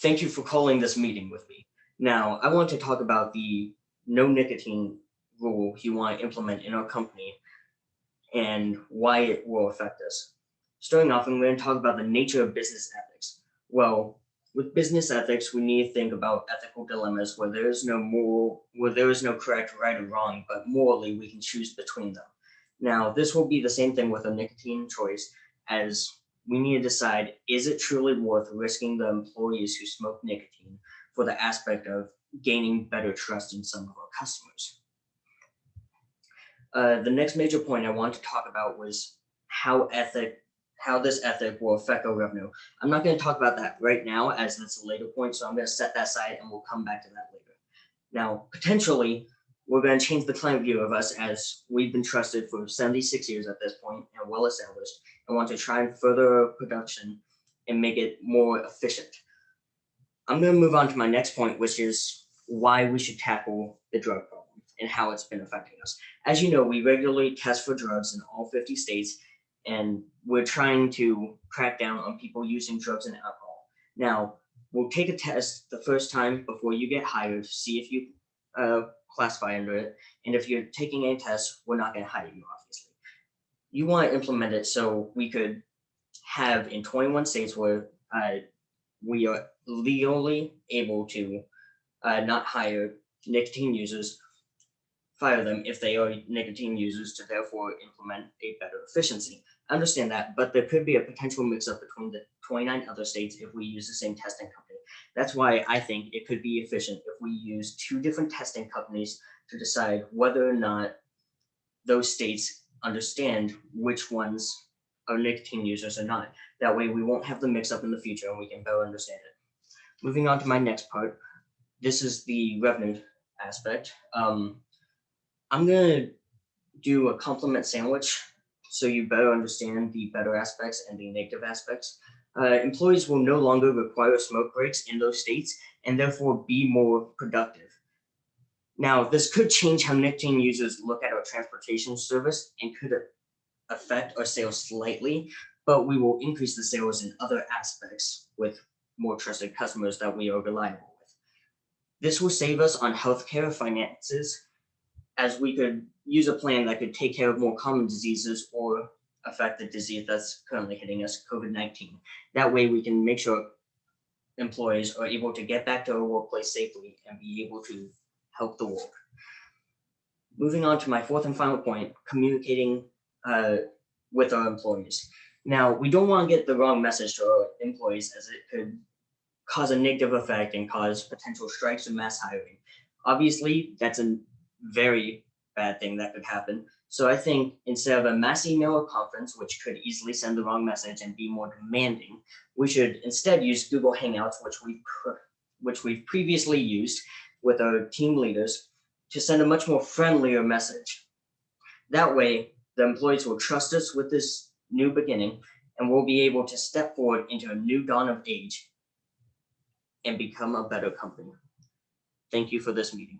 Thank you for calling this meeting with me. Now, I want to talk about the no nicotine rule you want to implement in our company and why it will affect us. Starting off, I'm going to talk about the nature of business ethics. Well, with business ethics, we need to think about ethical dilemmas where there is no correct right or wrong, but morally we can choose between them. Now, this will be the same thing with a nicotine choice, as we need to decide, is it truly worth risking the employees who smoke nicotine for the aspect of gaining better trust in some of our customers? The next major point I want to talk about was how this ethic will affect our revenue. I'm not going to talk about that right now, as that's a later point, so I'm going to set that aside and we'll come back to that later. Now, potentially, we're going to change the client view of us, as we've been trusted for 76 years at this point and well established, and want to try and further our production and make it more efficient. I'm going to move on to my next point, which is why we should tackle the drug problem and how it's been affecting us. As you know, we regularly test for drugs in all 50 states, and we're trying to crack down on people using drugs and alcohol. Now, we'll take a test the first time before you get hired to see if you classify under it. And if you're taking a test, we're not going to hire you, obviously. You want to implement it so we could have in 21 states where we are legally able to not hire nicotine users, fire them if they are nicotine users, to therefore implement a better efficiency. I understand that, but there could be a potential mix-up between the 29 other states if we use the same testing company. That's why I think it could be efficient if we use 2 different testing companies to decide whether or not those states understand which ones are nicotine users or not. That way we won't have the mix-up in the future and we can better understand it. Moving on to my next part, this is the revenue aspect. I'm going to do a compliment sandwich so you better understand the better aspects and the negative aspects. Employees will no longer require smoke breaks in those states and therefore be more productive. Now, this could change how nicotine users look at our transportation service and could affect our sales slightly, but we will increase the sales in other aspects with more trusted customers that we are reliable with. This will save us on healthcare finances, as we could use a plan that could take care of more common diseases or affect the disease that's currently hitting us, COVID-19. That way we can make sure employees are able to get back to our workplace safely and be able to help the work. Moving on to my fourth and final point, communicating with our employees. Now, we don't want to get the wrong message to our employees, as it could cause a negative effect and cause potential strikes and mass hiring. Obviously, that's a very bad thing that could happen. So I think instead of a mass email or conference, which could easily send the wrong message and be more demanding, we should instead use Google Hangouts, which we've previously used with our team leaders, to send a much more friendlier message. That way, the employees will trust us with this new beginning, and we'll be able to step forward into a new dawn of age and become a better company. Thank you for this meeting.